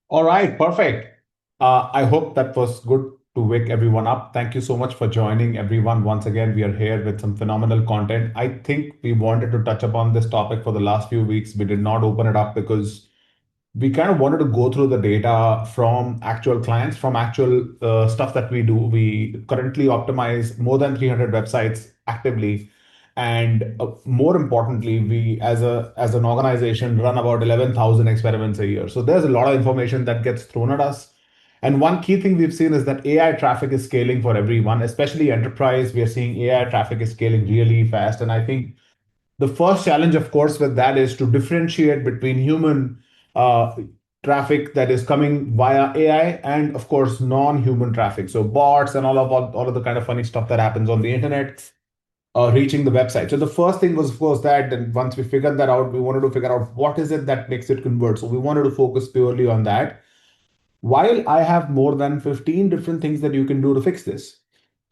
All right, perfect. I hope that was good to wake everyone up. Thank you so much for joining, everyone. Once again, we are here with some phenomenal content. I think we wanted to touch upon this topic for the last few weeks. We did not open it up because we kind of wanted to go through the data from actual clients, from actual stuff that we do. We currently optimize more than 300 websites actively, and more importantly, we as an organization run about 11,000 experiments a year. So there's a lot of information that gets thrown at us. And one key thing we've seen is that AI traffic is scaling for everyone, especially enterprise. We are seeing AI traffic is scaling really fast, and I think the first challenge, of course, with that is to differentiate between human uh, traffic that is coming via AI and, of course, non-human traffic. So bots and all of the kind of funny stuff that happens on the internet reaching the website. So the first thing was, of course, that. And once we figured that out, we wanted to figure out what is it that makes it convert. So we wanted to focus purely on that. While I have more than 15 different things that you can do to fix this,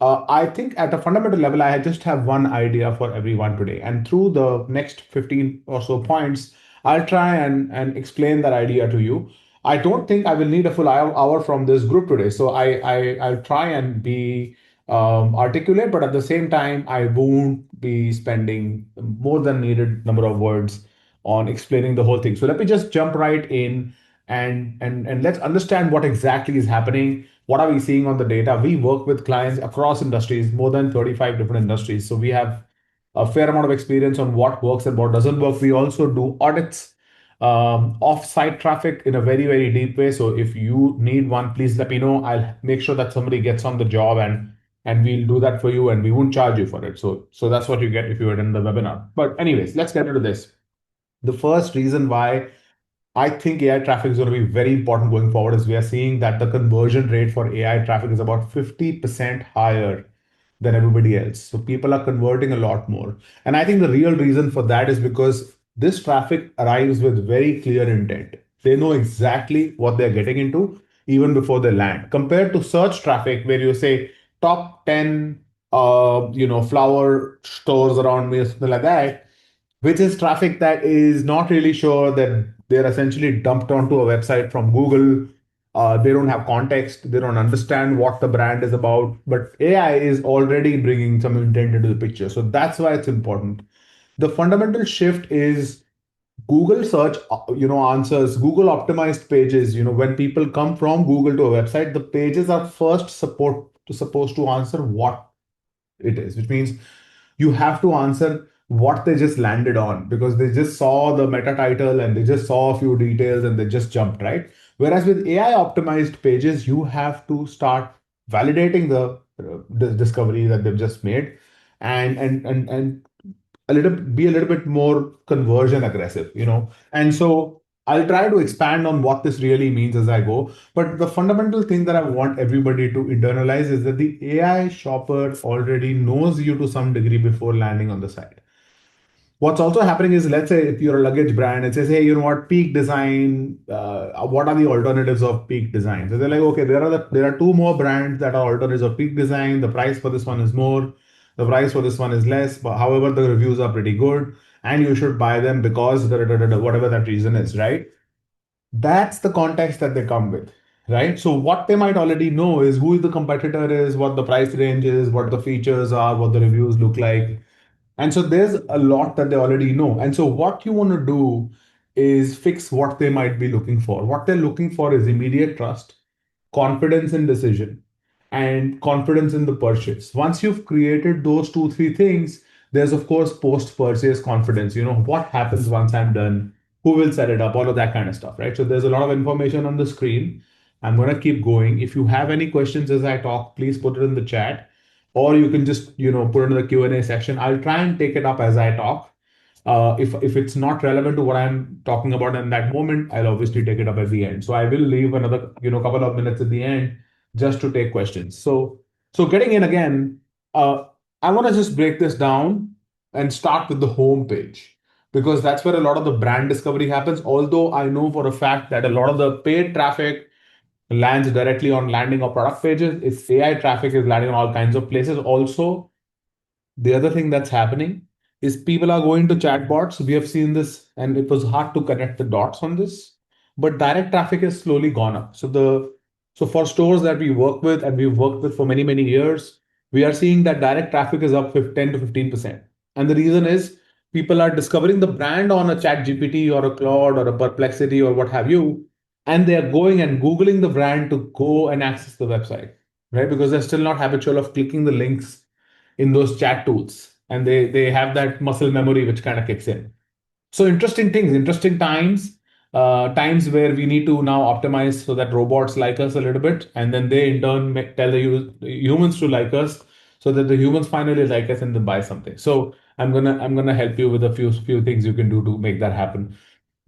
I think at a fundamental level, I just have one idea for everyone today. And through the next 15 or so points, I'll try and explain that idea to you. I don't think I will need a full hour from this group today. So I'll try and be articulate, but at the same time, I won't be spending more than needed number of words on explaining the whole thing. So let me just jump right in and let's understand what exactly is happening. What are we seeing on the data? We work with clients across industries, more than 35 different industries. So we have a fair amount of experience on what works and what doesn't work. We also do audits off-site traffic in a very, very deep way. So if you need one, please let me know. I'll make sure that somebody gets on the job and we'll do that for you and we won't charge you for it. So that's what you get if you attend the webinar. But anyways, let's get into this. The first reason why I think AI traffic is going to be very important going forward is we are seeing that the conversion rate for AI traffic is about 50% higher than everybody else. So people are converting a lot more. And I think the real reason for that is because this traffic arrives with very clear intent. They know exactly what they're getting into even before they land. Compared to search traffic, where you say top 10 flower stores around me or something like that, which is traffic that is not really sure that they're essentially dumped onto a website from Google. They don't have context. They don't understand what the brand is about. But AI is already bringing some intent into the picture. So that's why it's important. The fundamental shift is Google search, answers, Google optimized pages. When people come from Google to a website, the pages are first supposed to answer what it is, which means you have to answer what they just landed on because they just saw the meta title and they just saw a few details and they just jumped, right? Whereas with AI optimized pages, you have to start validating the discovery that they've just made and be a little bit more conversion aggressive, And so I'll try to expand on what this really means as I go. But the fundamental thing that I want everybody to internalize is that the AI shopper already knows you to some degree before landing on the site. What's also happening is, let's say if you're a luggage brand, it says, hey, you know what, peak design, what are the alternatives of peak design? So they're like, okay, there are two more brands that are alternatives of peak design. The price for this one is more, the price for this one is less, but however, the reviews are pretty good, and you should buy them because whatever that reason is, right? That's the context that they come with, right? So what they might already know is who the competitor is, what the price range is, what the features are, what the reviews look like, and so there's a lot that they already know. And so what you want to do is fix what they might be looking for. What they're looking for is immediate trust, confidence in decision, and confidence in the purchase. Once you've created those two, three things, there's of course post-purchase confidence. What happens once I'm done? Who will set it up? All of that kind of stuff, right? So there's a lot of information on the screen. I'm going to keep going. If you have any questions as I talk, please put it in the chat or you can just put it in the Q&A section. I'll try and take it up as I talk. If it's not relevant to what I'm talking about in that moment, I'll obviously take it up at the end. So I will leave another couple of minutes at the end just to take questions. So getting in again, I want to just break this down and start with the home page because that's where a lot of the brand discovery happens. Although I know for a fact that a lot of the paid traffic lands directly on landing or product pages. If AI traffic is landing on all kinds of places. Also, the other thing that's happening is people are going to chatbots. We have seen this, and it was hard to connect the dots on this. but direct traffic has slowly gone up. So for stores that we work with and we've worked with for many, many years, we are seeing that direct traffic is up 10 to 15%. And the reason is people are discovering the brand on a chat GPT or a Claude or a Perplexity or what have you, and they are going and Googling the brand to go and access the website, right? Because they're still not habitual of clicking the links in those chat tools. And they have that muscle memory which kind of kicks in. So interesting things, interesting times, times where we need to now optimize so that robots like us a little bit, and then they in turn tell the humans to like us, so that the humans finally like us and then buy something. So I'm gonna help you with a few things you can do to make that happen.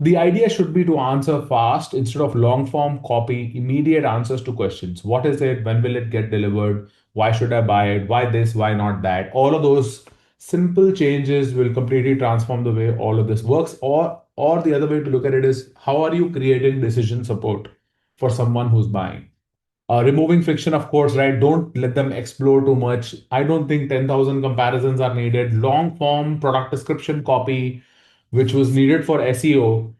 The idea should be to answer fast instead of long form copy, immediate answers to questions. What is it? When will it get delivered? Why should I buy it? Why this? Why not that? All of those simple changes will completely transform the way all of this works. Or the other way to look at it is how are you creating decision support for someone who's buying? Removing friction, of course, right? Don't let them explore too much. I don't think 10,000 comparisons are needed. Long form product description copy, which was needed for SEO,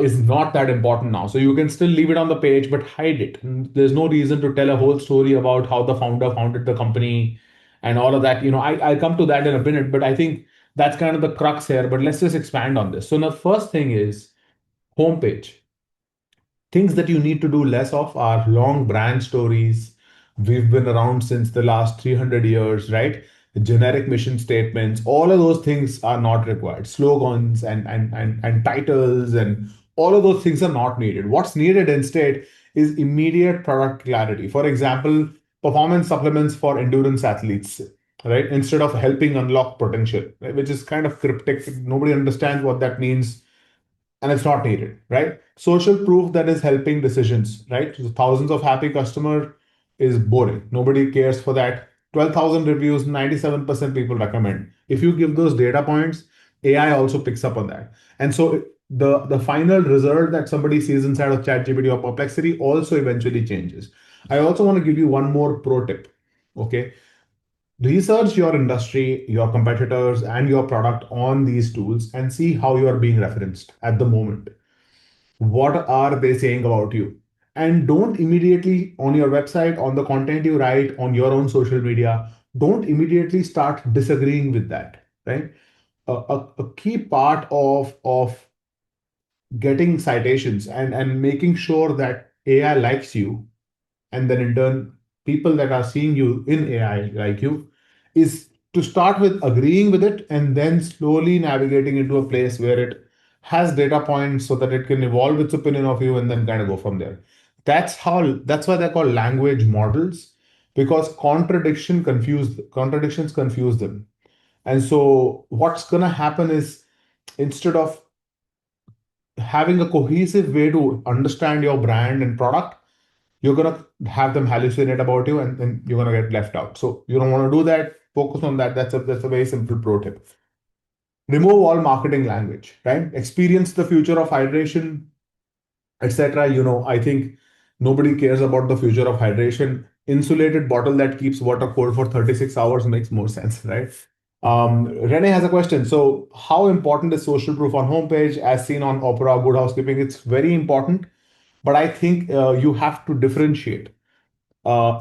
is not that important now. So you can still leave it on the page, but hide it. And there's no reason to tell a whole story about how the founder founded the company and all of that. I'll come to that in a minute, but I think that's kind of the crux here. But let's just expand on this. So the first thing is homepage. Things that you need to do less of are long brand stories. We've been around since the last 300 years, right? Generic mission statements, all of those things are not required. Slogans and titles and all of those things are not needed. What's needed instead is immediate product clarity. For example, performance supplements for endurance athletes, right? Instead of helping unlock potential, right? Which is kind of cryptic. Nobody understands what that means and it's not needed, right? Social proof that is helping decisions, right? So thousands of happy customer is boring. Nobody cares for that. 12,000 reviews, 97% people recommend. If you give those data points, AI also picks up on that. And so the final result that somebody sees inside of ChatGPT or Perplexity also eventually changes. I also want to give you one more pro tip. Okay. Research your industry, your competitors, and your product on these tools and see how you are being referenced at the moment. What are they saying about you? And don't immediately on your website, on the content you write, on your own social media, don't immediately start disagreeing with that, right? A key part of getting citations and making sure that AI likes you and then in turn people that are seeing you in AI like you is to start with agreeing with it and then slowly navigating into a place where it has data points so that it can evolve its opinion of you and then kind of go from there. That's why they're called language models, because contradictions confuse them. And so what's gonna happen is instead of having a cohesive way to understand your brand and product, you're gonna have them hallucinate about you and then you're gonna get left out. So you don't want to do that. Focus on that. That's a very simple pro tip. Remove all marketing language, right? Experience the future of hydration, etc. I think nobody cares about the future of hydration. Insulated bottle that keeps water cold for 36 hours makes more sense, right? Renee has a question. So, how important is social proof on homepage as seen on Opera, Good Housekeeping? It's very important, but I think you have to differentiate.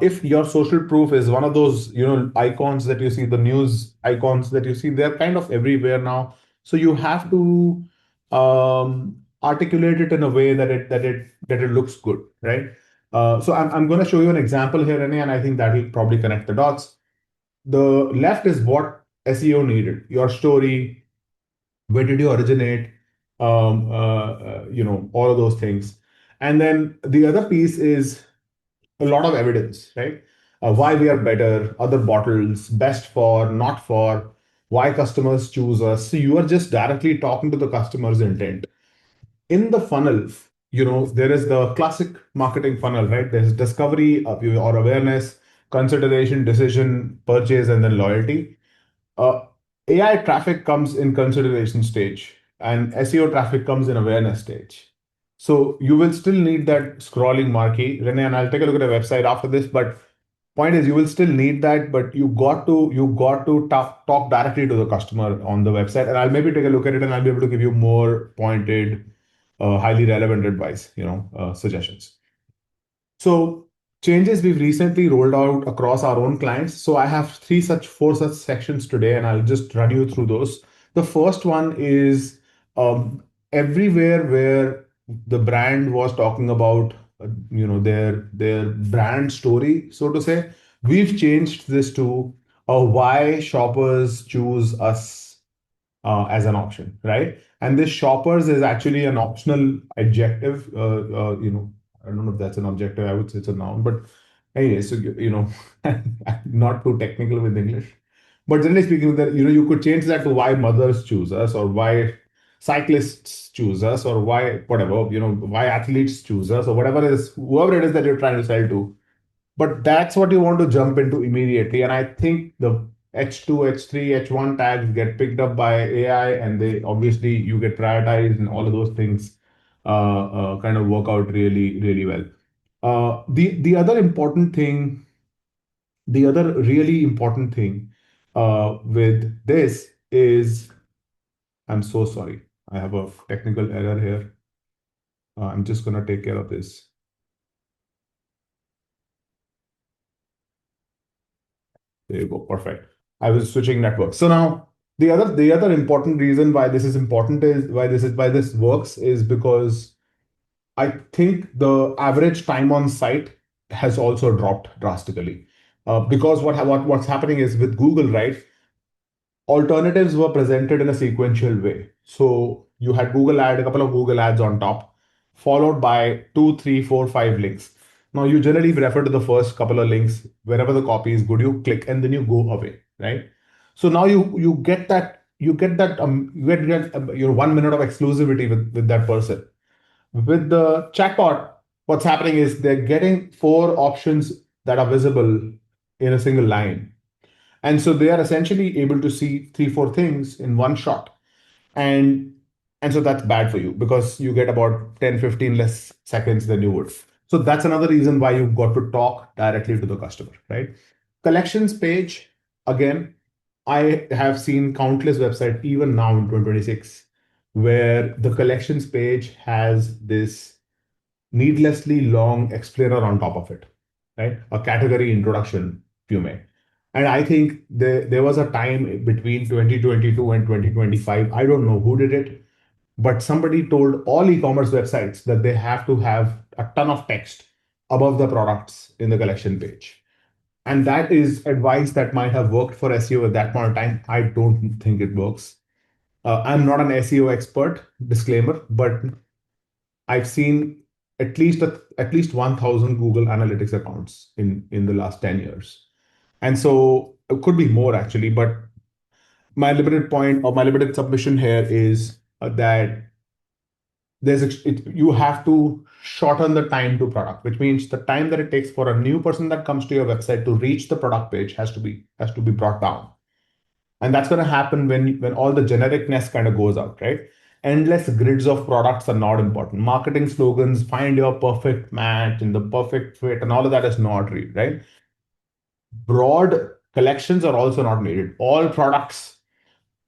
If your social proof is one of those icons that you see, the news icons that you see, they're kind of everywhere now, so you have to articulate it in a way that it looks good, right? So I'm going to show you an example here, Rene, and I think that will probably connect the dots. The left is what SEO needed: your story, where did you originate, all of those things. And then the other piece is a lot of evidence, right? Why we are better, other bottles, best for, not for, why customers choose us. So you are just directly talking to the customer's intent. In the funnel, there is the classic marketing funnel, right? There's discovery of your awareness, consideration, decision, purchase, and then loyalty. uh, AI traffic comes in consideration stage and SEO traffic comes in awareness stage. So you will still need that scrolling marquee, Renee, and I'll take a look at a website after this. But point is, you will still need that, but you got to talk directly to the customer on the website. And I'll maybe take a look at it, and I'll be able to give you more pointed highly relevant advice, suggestions. So changes we've recently rolled out across our own clients. So I have four such sections today, and I'll just run you through those. The first one is everywhere where the brand was talking about, their brand story, so to say. We've changed this to why shoppers choose us as an option, right? And this shoppers is actually an optional adjective. I don't know if that's an objective. I would say it's a noun, but anyway, so not too technical with English, but generally speaking, that you could change that to why mothers choose us, or why cyclists choose us, or why whatever, why athletes choose us, or whatever it is, whoever it is that you're trying to sell to, but that's what you want to jump into immediately. And I think the H2, H3, H1 tags get picked up by AI, and they obviously you get prioritized, and all of those things kind of work out really, really well. The other important thing, the other really important thing with this is, I'm so sorry, I have a technical error here. I'm just gonna take care of this. There you go. Perfect. I was switching networks. So now the other important reason why this is important is why this works is because I think the average time on site has also dropped drastically. Because what's happening is with Google, right? Alternatives were presented in a sequential way. So you had a couple of Google ads on top, followed by two, three, four, five links. Now you generally refer to the first couple of links, wherever the copy is good, you click and then you go away, right? So now you get 1 minute of exclusivity with that person. With the chatbot, what's happening is they're getting four options that are visible in a single line, and so they are essentially able to see three, four things in one shot. And and so that's bad for you because you get about 10, 15 less seconds than you would. So that's another reason why you've got to talk directly to the customer, right? Collections page, again, I have seen countless websites, even now in 2026, where the collections page has this needlessly long explainer on top of it, right? A category introduction, if you may. And I think there was a time between 2022 and 2025, I don't know who did it, but somebody told all e-commerce websites that they have to have a ton of text above the products in the collection page. And that is advice that might have worked for SEO at that point in time. I don't think it works. I'm not an SEO expert, disclaimer, but I've seen at least 1,000 Google Analytics accounts in the last 10 years. And so it could be more actually, but my limited point or my limited submission here is that you have to shorten the time to product, which means the time that it takes for a new person that comes to your website to reach the product page has to be brought down. And that's going to happen when all the genericness kind of goes out, right? Endless grids of products are not important. Marketing slogans, find your perfect match and the perfect fit, and all of that is not real, right? Broad collections are also not needed. All products,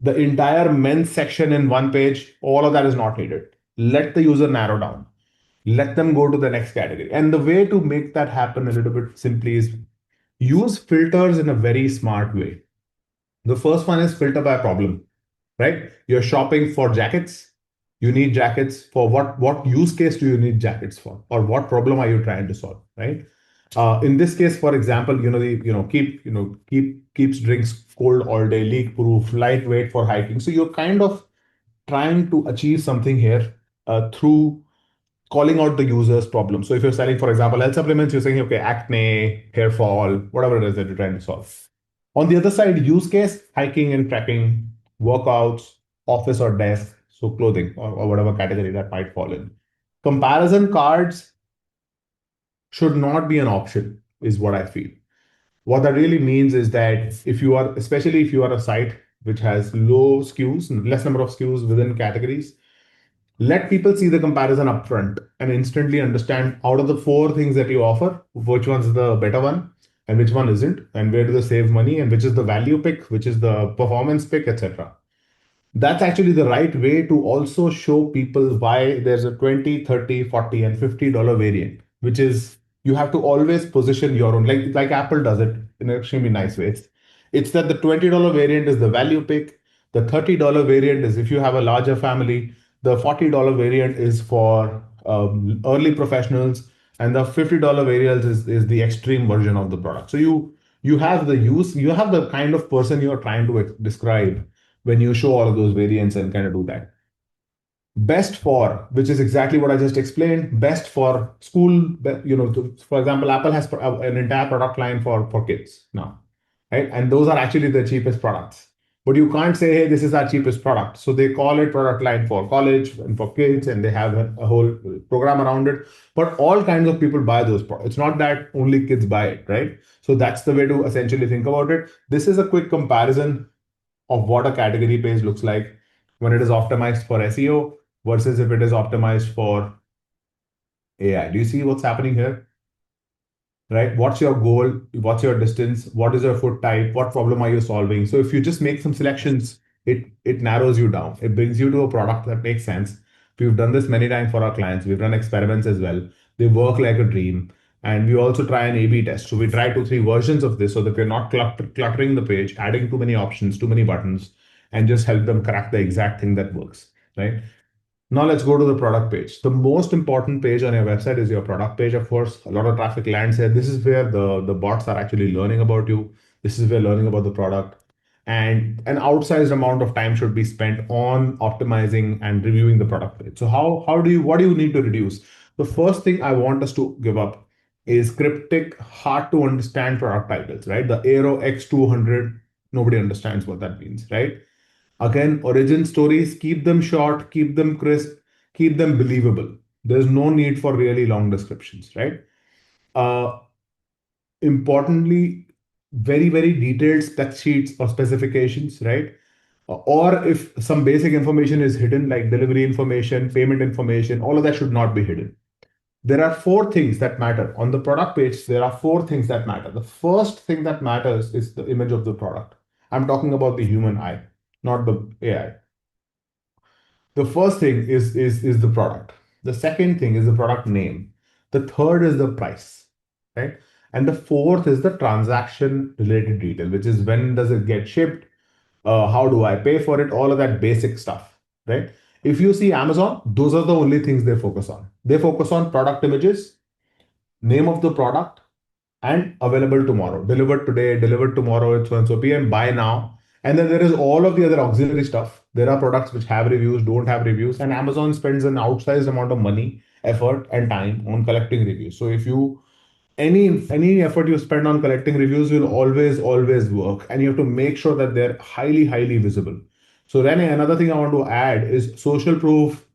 the entire men's section in one page, all of that is not needed. Let the user narrow down. Let them go to the next category. And the way to make that happen a little bit simply is use filters in a very smart way. The first one is filter by problem, right? You're shopping for jackets. You need jackets for what use case do you need jackets for, or what problem are you trying to solve, right? In this case, for example, keeps drinks cold all day, leak proof, lightweight for hiking. So you're kind of trying to achieve something here through calling out the user's problem. So if you're selling, for example, health supplements, you're saying, okay, acne, hair fall, whatever it is that you're trying to solve. On the other side, use case, hiking and trekking, workouts, office or desk, so clothing or whatever category that might fall in. Comparison cards should not be an option, is what I feel. What that really means is that especially if you are a site which has low SKUs, less number of SKUs within categories, let people see the comparison upfront and instantly understand out of the four things that you offer, which one's the better one and which one isn't, and where do they save money, and which is the value pick, which is the performance pick, etc. That's actually the right way to also show people why there's a 20, 30, 40, and $50 variant, which is you have to always position your own, like Apple does it in an extremely nice way. It's that the $20 variant is the value pick, the $30 variant is if you have a larger family, the $40 variant is for early professionals, and the $50 variant is the extreme version of the product. So you have the kind of person you're trying to describe when you show all of those variants and kind of do that. Best for, which is exactly what I just explained, best for school, for example, Apple has an entire product line for kids now, right? And those are actually the cheapest products. But you can't say, hey, this is our cheapest product. So they call it product line for college and for kids, and they have a whole program around it. But all kinds of people buy those products. It's not that only kids buy it, right? So that's the way to essentially think about it. This is a quick comparison of what a category page looks like when it is optimized for SEO versus if it is optimized for AI. Do you see what's happening here? Right? What's your goal? What's your distance? What is your foot type? What problem are you solving? So if you just make some selections, it narrows you down. It brings you to a product that makes sense. We've done this many times for our clients. We've run experiments as well. They work like a dream. And we also try an A/B test. So we try two, three versions of this so that we're not cluttering the page, adding too many options, too many buttons, and just help them crack the exact thing that works. Right? Now let's go to the product page. The most important page on your website is your product page, of course. A lot of traffic lands here. This is where the bots are actually learning about you. This is where learning about the product. And an outsized amount of time should be spent on optimizing and reviewing the product page. So what do you need to reduce? The first thing I want us to give up is cryptic, hard to understand product titles, right? The Aero X200, nobody understands what that means, right? Again, origin stories, keep them short, keep them crisp, keep them believable. There's no need for really long descriptions, right? Uh, Importantly, very, very detailed spec sheets or specifications, right? Or if some basic information is hidden, like delivery information, payment information, all of that should not be hidden. There are four things that matter. On the product page, there are four things that matter. The first thing that matters is the image of the product. I'm talking about the human eye, not the AI. The first thing is the product. The second thing is the product name. The third is the price, right? And the fourth is the transaction related detail, which is when does it get shipped? How do I pay for it? All of that basic stuff, right? If you see Amazon, those are the only things they focus on. They focus on product images, name of the product, and available tomorrow, delivered today, delivered tomorrow at so and so PM, buy now. And then there is all of the other auxiliary stuff. There are products which have reviews, don't have reviews, and Amazon spends an outsized amount of money, effort, and time on collecting reviews. So if you any effort you spend on collecting reviews will always work, and you have to make sure that they're highly visible. So then another thing I want to add is social proof.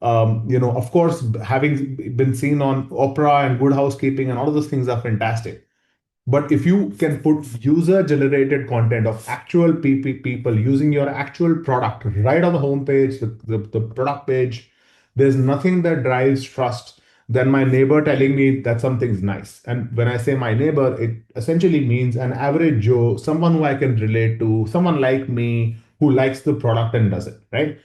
Of course, having been seen on Oprah and Good Housekeeping and all of those things are fantastic. But if you can put user generated content of actual people using your actual product right on the homepage, the product page, there's nothing that drives trust than my neighbor telling me that something's nice. And when I say my neighbor, it essentially means an average Joe, someone who I can relate to, someone like me who likes the product and does it, right?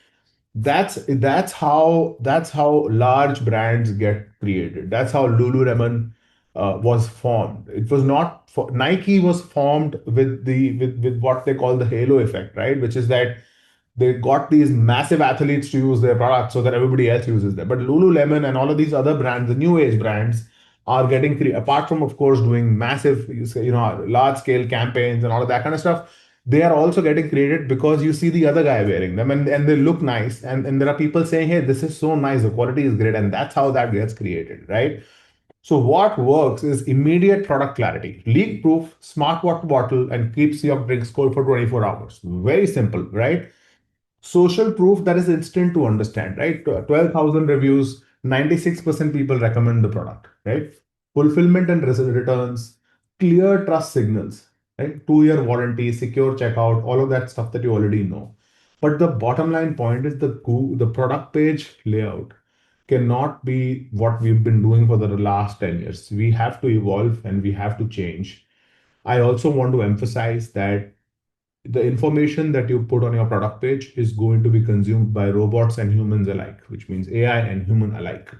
That's how large brands get created. That's how Lululemon was formed. It was not for, Nike was formed with what they call the halo effect, right? Which is that they got these massive athletes to use their products so that everybody else uses them. But Lululemon and all of these other brands, the new age brands, are getting apart from, of course, doing massive, large scale campaigns and all of that kind of stuff. They are also getting created because you see the other guy wearing them, and they look nice. And there are people saying, hey, this is so nice, the quality is great. And that's how that gets created, right? So what works is immediate product clarity, leak proof, smart water bottle, and keeps your drinks cold for 24 hours. Very simple, right? Social proof that is instant to understand, right? 12,000 reviews, 96% people recommend the product, right? Fulfillment and returns, clear trust signals, right? 2-year warranty, secure checkout, all of that stuff that you already know. But the bottom line point is the product page layout cannot be what we've been doing for the last 10 years. We have to evolve and we have to change. I also want to emphasize that the information that you put on your product page is going to be consumed by robots and humans alike, which means AI and human alike.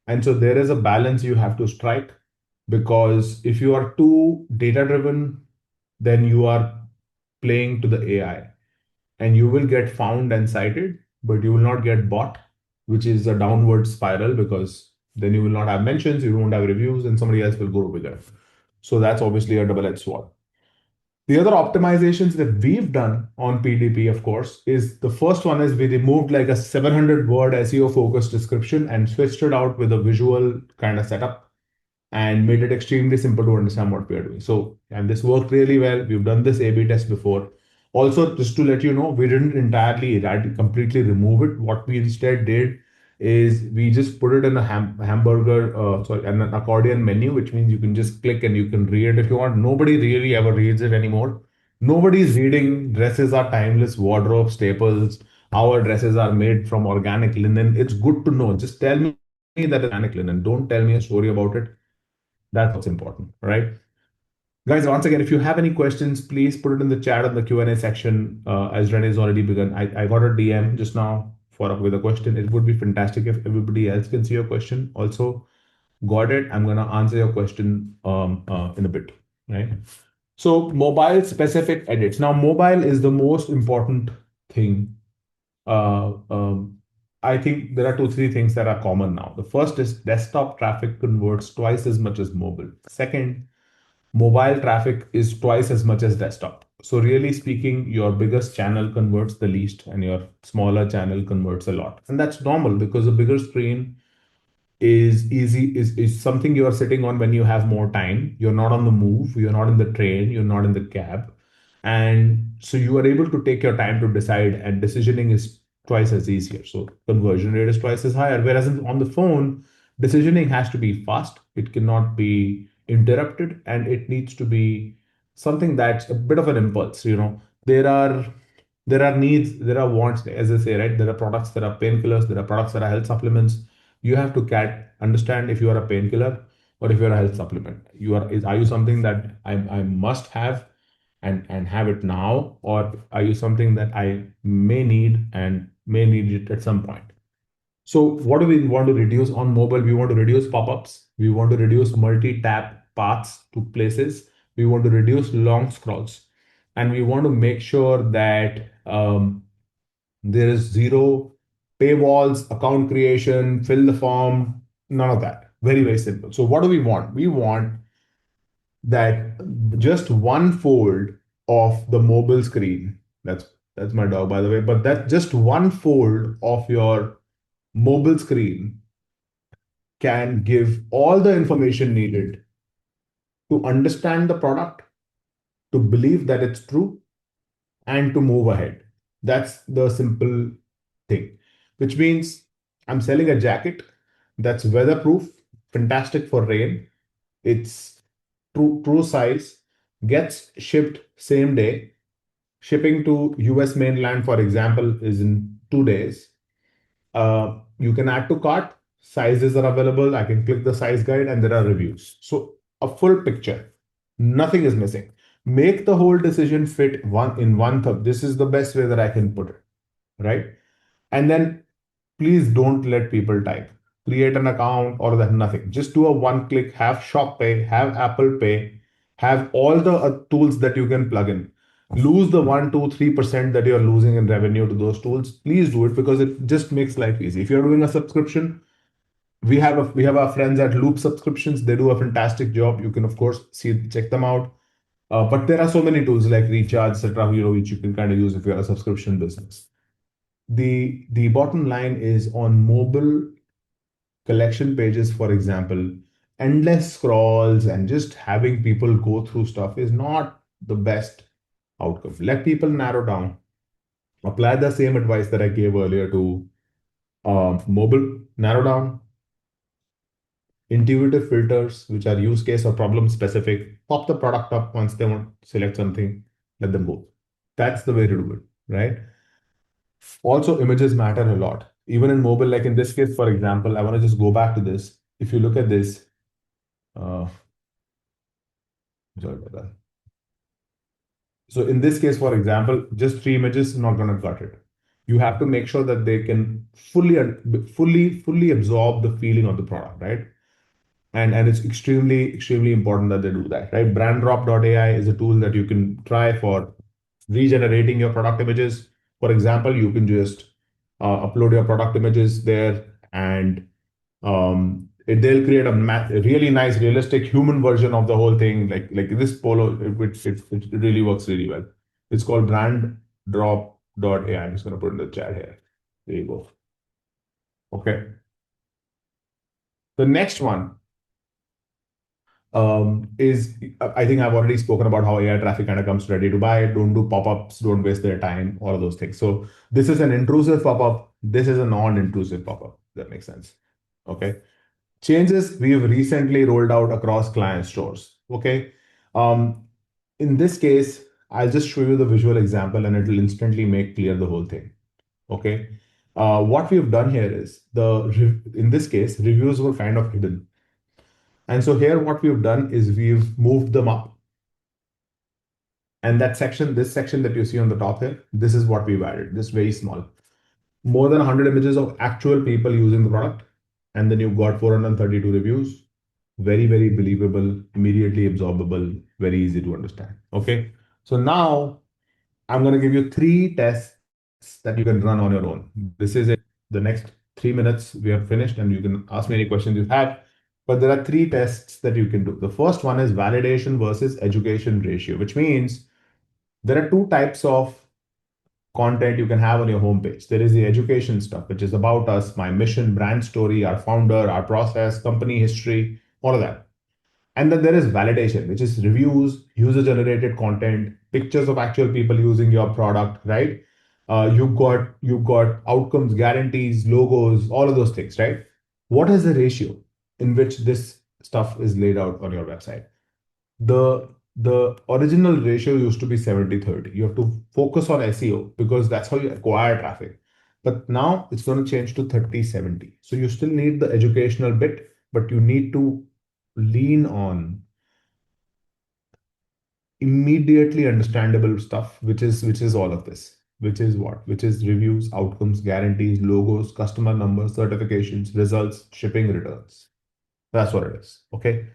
And so there is a balance you have to strike, because if you are too data driven, then you are playing to the AI and you will get found and cited, but you will not get bought, which is a downward spiral, because then you will not have mentions, you won't have reviews, and somebody else will go bigger. So that's obviously a double-edged sword. The other optimizations that we've done on PDP, of course, is the first one is we removed like a 700 word SEO focused description and switched it out with a visual kind of setup and made it extremely simple to understand what we are doing. So, and this worked really well. We've done this A/B test before. Also, just to let you know, we didn't entirely completely remove it. What we instead did is we just put it in a hamburger, sorry, an accordion menu, which means you can just click and you can read it if you want. Nobody really ever reads it anymore. Nobody's reading dresses are timeless wardrobe staples. Our dresses are made from organic linen. It's good to know. Just tell me that it's organic linen. Don't tell me a story about it. That's what's important, right? Guys, once again, if you have any questions, please put it in the chat in the Q&A section. As Renee's already begun, I got a DM just now with a question. It would be fantastic if everybody else can see your question. Also, got it. I'm gonna answer your question in a bit, right? So, mobile specific edits. Now, mobile is the most important thing. Uh, um, I think there are two, three things that are common now. The first is desktop traffic converts twice as much as mobile. Second, mobile traffic is twice as much as desktop. So really speaking, your biggest channel converts the least and your smaller channel converts a lot. And that's normal because a bigger screen is something you are sitting on when you have more time. You're not on the move, you're not in the train, you're not in the cab. And so you are able to take your time to decide, and decisioning is twice as easier. So conversion rate is twice as higher. Whereas on the phone, decisioning has to be fast, it cannot be interrupted, and it needs to be something that's a bit of an impulse. There are needs, there are wants, as I say, right? There are products that are painkillers, there are products that are health supplements. You have to understand if you are a painkiller or if you're a health supplement. Are you something that I must have and have it now, or are you something that I may need and may need it at some point? So what do we want to reduce on mobile? We want to reduce pop-ups. We want to reduce multi-tap paths to places. We want to reduce long scrolls, and we want to make sure that there is zero paywalls, account creation, fill the form, none of that. Very, very simple. So what do we want? We want that just one fold of the mobile screen. That's my dog, by the way. But that just one fold of your mobile screen can give all the information needed to understand the product, to believe that it's true, and to move ahead. That's the simple thing, which means I'm selling a jacket that's weatherproof, fantastic for rain. It's true size, gets shipped same day. Shipping to US mainland, for example, is in 2 days. You can add to cart, sizes are available. I can click the size guide and there are reviews. So a full picture, nothing is missing. Make the whole decision fit one thumb. This is the best way that I can put it, right? And then please don't let people type. Create an account or that nothing. Just do a one click, have Shop Pay, have Apple Pay, have all the tools that you can plug in. Lose the 1, 2, 3% that you're losing in revenue to those tools. Please do it because it just makes life easy. If you're doing a subscription, we have our friends at Loop Subscriptions. They do a fantastic job. You can of course check them out. But there are so many tools like Recharge, etc., which you can kind of use if you're a subscription business. The bottom line is on mobile collection pages, for example, endless scrolls and just having people go through stuff is not the best outcome. Let people narrow down. Apply the same advice that I gave earlier to mobile. Narrow down, intuitive filters, which are use case or problem specific. Pop the product up once they want to select something, let them go. That's the way to do it, right? Also, images matter a lot. Even in mobile, like in this case, for example, I want to just go back to this. If you look at this, uh, sorry about that. So in this case, for example, just three images is not going to cut it. You have to make sure that they can fully absorb the feeling of the product, right? And it's extremely important that they do that, right? BrandDrop.ai is a tool that you can try for regenerating your product images. For example, you can just upload your product images there, and they'll create a really nice, realistic human version of the whole thing. Like this polo, it really works really well. It's called BrandDrop.ai. I'm just going to put it in the chat here. There you go. Okay. The next one is I think I've already spoken about how AI traffic kind of comes ready to buy. Don't do pop-ups, don't waste their time, all of those things. So this is an intrusive pop-up. This is a non-intrusive pop-up. That makes sense. Okay. Changes we've recently rolled out across client stores. Okay. Um, in this case, I'll just show you the visual example and it'll instantly make clear the whole thing. Okay. What we've done here is in this case, reviews were kind of hidden. And so here what we've done is we've moved them up. And this section that you see on the top here, this is what we've added, this very small. More than 100 images of actual people using the product. And then you've got 432 reviews. Very believable, immediately absorbable, very easy to understand. Okay. So now I'm going to give you three tests that you can run on your own. This is it. The next 3 minutes, we are finished, and you can ask me any questions you have. But there are three tests that you can do. The first one is validation versus education ratio, which means there are two types of content you can have on your homepage. There is the education stuff, which is about us, my mission, brand story, our founder, our process, company history, all of that. And then there is validation, which is reviews, user generated content, pictures of actual people using your product, right? You've got outcomes, guarantees, logos, all of those things, right? What is the ratio in which this stuff is laid out on your website? The original ratio used to be 70/30. You have to focus on SEO because that's how you acquire traffic. But now it's going to change to 30/70. So you still need the educational bit, but you need to lean on immediately understandable stuff, which is all of this. Which is what? Which is reviews, outcomes, guarantees, logos, customer numbers, certifications, results, shipping, returns. That's what it is. Okay.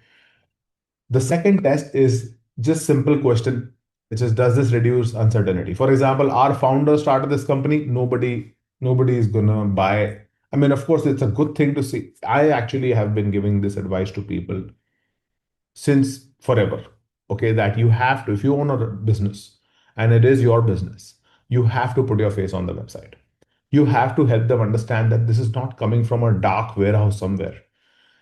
The second test is just simple question, which is, does this reduce uncertainty? For example, our founder started this company. Nobody is gonna buy. I mean, of course, it's a good thing to see. I actually have been giving this advice to people since forever. Okay, that you have to, if you own a business and it is your business, you have to put your face on the website. You have to help them understand that this is not coming from a dark warehouse somewhere.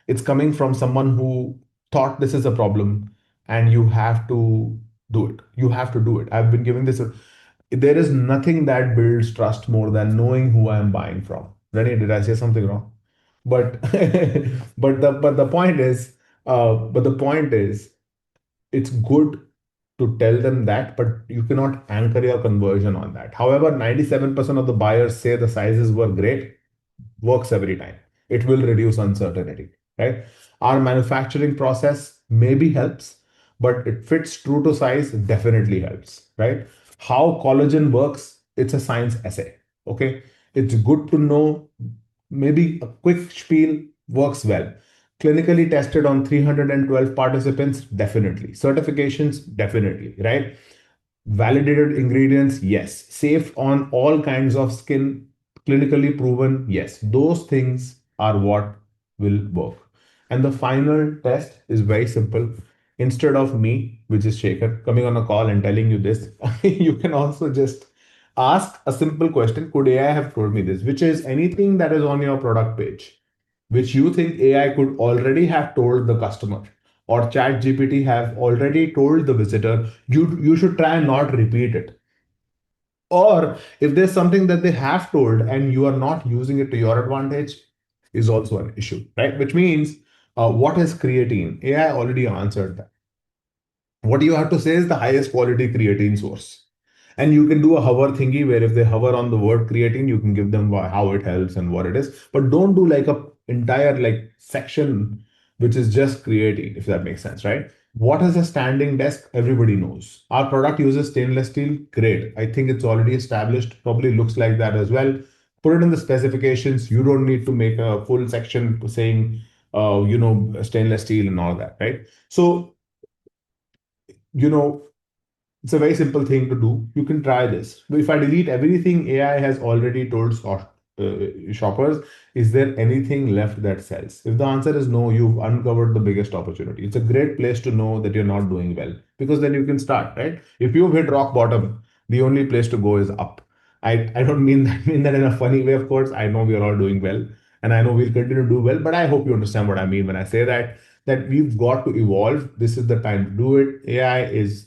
It's coming from someone who thought this is a problem, and you have to do it. You have to do it. I've been giving this. There is nothing that builds trust more than knowing who I am buying from. Rennie, did I say something wrong? But but the point is, it's good to tell them that, but you cannot anchor your conversion on that. However, 97% of the buyers say the sizes were great, works every time. It will reduce uncertainty, right? Our manufacturing process maybe helps, but it fits true to size definitely helps, right? How collagen works, it's a science essay, okay? It's good to know. Maybe a quick spiel works well. Clinically tested on 312 participants, definitely. Certifications, definitely, right? Validated ingredients, yes. Safe on all kinds of skin, clinically proven, yes. Those things are what will work. And the final test is very simple. Instead of me, which is Shekhar, coming on a call and telling you this, you can also just ask a simple question. Could AI have told me this? Which is anything that is on your product page, which you think AI could already have told the customer, or ChatGPT have already told the visitor, you should try and not repeat it. Or if there's something that they have told and you are not using it to your advantage, is also an issue, right? Which means, what is creatine? AI already answered that. What you have to say is the highest quality creatine source. And you can do a hover thingy where if they hover on the word creatine, you can give them how it helps and what it is. But don't do like a entire like section which is just creating, if that makes sense, right? What is a standing desk? Everybody knows. Our product uses stainless steel. Great. I think it's already established. Probably looks like that as well. Put it in the specifications. You don't need to make a full section saying, stainless steel and all that, right? So, you know, it's a very simple thing to do. You can try this. If I delete everything AI has already told shoppers, is there anything left that sells? If the answer is no, you've uncovered the biggest opportunity. It's a great place to know that you're not doing well because then you can start, right? If you've hit rock bottom, the only place to go is up. I don't mean that in a funny way, of course. I know we are all doing well and I know we'll continue to do well, but I hope you understand what I mean when I say that we've got to evolve. This is the time to do it. AI is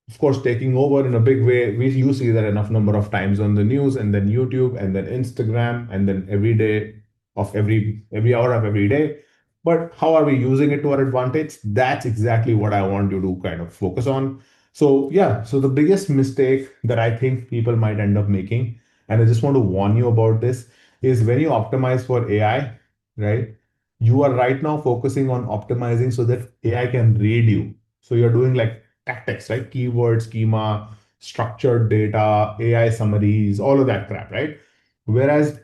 of course taking over in a big way. You see that enough number of times on the news and then YouTube and then Instagram and then every day of every hour of every day. But how are we using it to our advantage? That's exactly what I want you to kind of focus on. So yeah, so the biggest mistake that I think people might end up making, and I just want to warn you about this, is when you optimize for AI, right? You are right now focusing on optimizing so that AI can read you. So you're doing like tactics, right? Keyword, schema, structured data, AI summaries, all of that crap, right? Whereas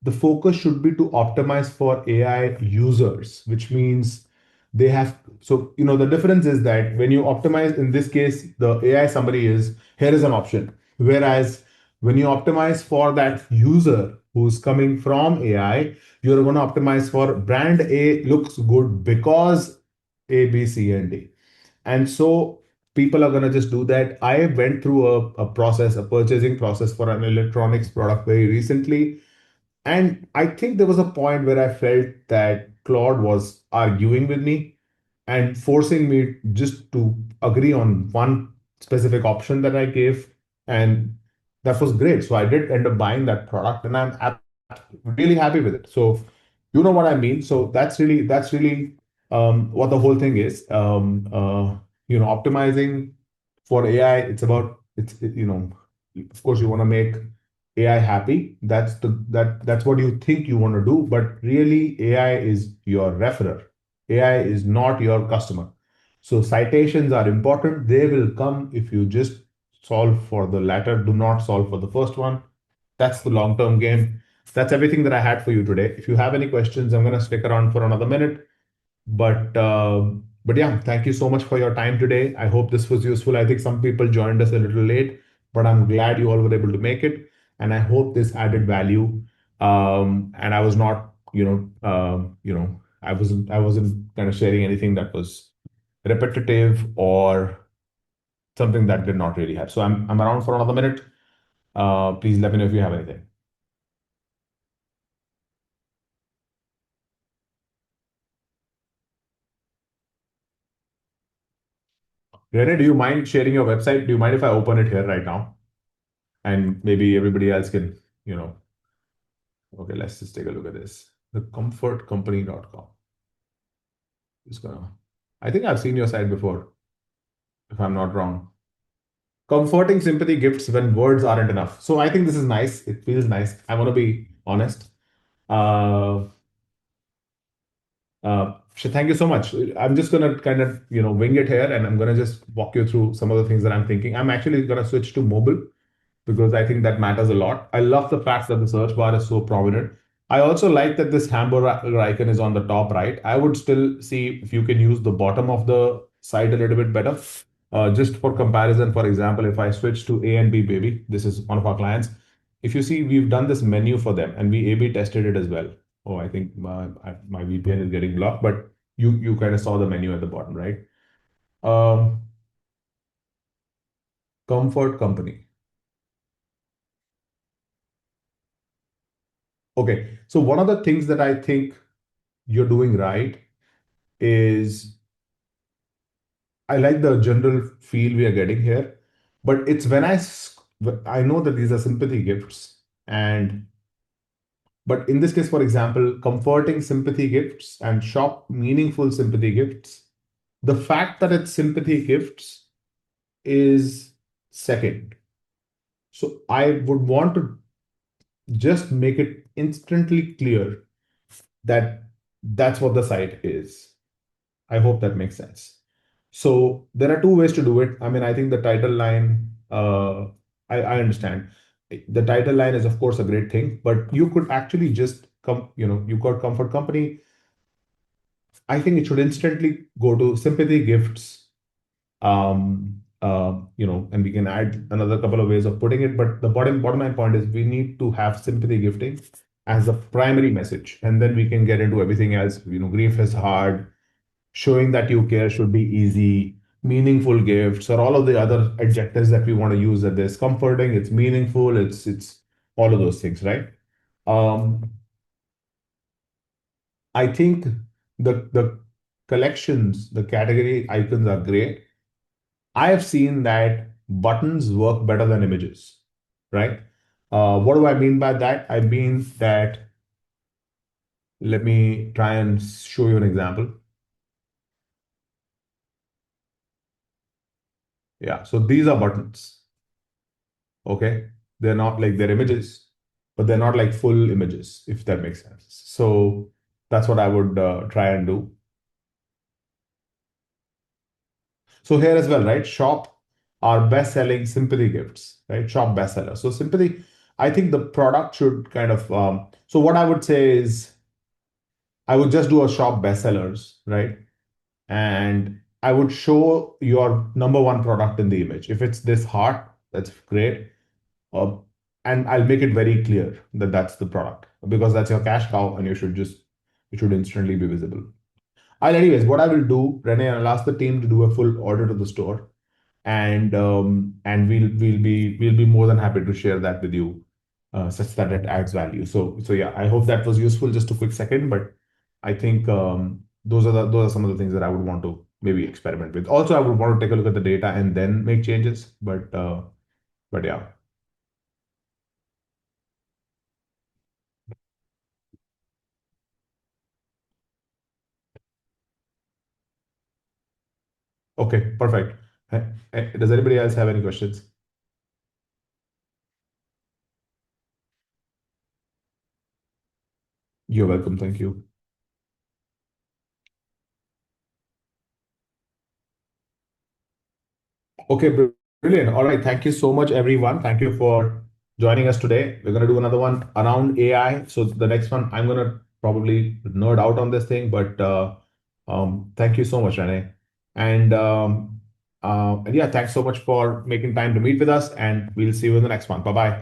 the focus should be to optimize for AI users, which means they have. So, the difference is that when you optimize, in this case, the AI summary is here is an option. Whereas when you optimize for that user who's coming from AI, you're going to optimize for brand A looks good because A, B, C, and D. And so people are going to just do that. I went through a process, a purchasing process for an electronics product very recently. And I think there was a point where I felt that Claude was arguing with me and forcing me just to agree on one specific option that I gave. And that was great. So I did end up buying that product and really happy with it. So you know what I mean? So that's really what the whole thing is. Optimizing for AI, of course you want to make AI happy. That's what you think you want to do, but really AI is your referrer. AI is not your customer. So citations are important. They will come if you just solve for the latter. Do not solve for the first one. That's the long-term game. That's everything that I had for you today. If you have any questions, I'm going to stick around for another minute. But yeah, thank you so much for your time today. I hope this was useful. I think some people joined us a little late, but I'm glad you all were able to make it, and I hope this added value. And I was not, I wasn't kind of sharing anything that was repetitive or something that did not really have. So I'm around for another minute. Please let me know if you have anything. Rene, do you mind sharing your website? Do you mind if I open it here right now? And maybe everybody else can, you know, okay, let's just take a look at this. Thecomfortcompany.com. Just gonna, I think I've seen your site before, if I'm not wrong. Comforting sympathy gifts when words aren't enough. So I think this is nice. It feels nice. I want to be honest. Uh, thank you so much. I'm just gonna kind of, wing it here and I'm gonna just walk you through some of the things that I'm thinking. I'm actually gonna switch to mobile because I think that matters a lot. I love the fact that the search bar is so prominent. I also like that this hamburger icon is on the top right. I would still see if you can use the bottom of the site a little bit better. Just for comparison, for example, if I switch to A and B Baby, this is one of our clients. If you see, we've done this menu for them and we A/B tested it as well. Oh, I think my VPN is getting blocked, but you kind of saw the menu at the bottom, right? Um, Comfort Company. Okay, so one of the things that I think you're doing right is I like the general feel we are getting here, but it's when I know that these are sympathy gifts, and but in this case, for example, comforting sympathy gifts and shop meaningful sympathy gifts, the fact that it's sympathy gifts is second. So I would want to just make it instantly clear that That's what the site is. I hope that makes sense. So there are two ways to do it. I mean, I think the title line, I understand. The title line is, of course, a great thing, but you could actually just come, you got comfort company. I think it should instantly go to sympathy gifts, and we can add another couple of ways of putting it. But the bottom line point is we need to have sympathy gifting as the primary message, and then we can get into everything else. Grief is hard, showing that you care should be easy, meaningful gifts, or all of the other adjectives that we want to use at this. Comforting, it's meaningful, it's all of those things, right? Um, I think the collections, the category icons are great. I have seen that buttons work better than images, right? What do I mean by that? I mean that, let me try and show you an example. Yeah, so these are buttons. Okay, they're not like they're images, but they're not like full images, if that makes sense. So that's what I would try and do. So here as well, right? Shop are best-selling sympathy gifts, right? Shop bestseller. So sympathy, I think the product should kind of. So what I would say is, I would just do a shop bestsellers, right? And I would show your number one product in the image. If it's this heart, that's great. Uh, and I'll make it very clear that that's the product because that's your cash cow and it should instantly be visible. Anyways, what I will do, Renee, I'll ask the team to do a full order to the store, and we'll be more than happy to share that with you, such that it adds value. So yeah, I hope that was useful. Just a quick second, but I think those are some of the things that I would want to maybe experiment with. Also, I would want to take a look at the data and then make changes. But yeah. Okay, perfect. Does anybody else have any questions? You're welcome. Thank you. Okay, brilliant. All right. Thank you so much, everyone. Thank you for joining us today. We're going to do another one around AI. So the next one, I'm going to probably nerd out on this thing, but thank you so much, Renee. And yeah, thanks so much for making time to meet with us, and we'll see you in the next one. Bye bye.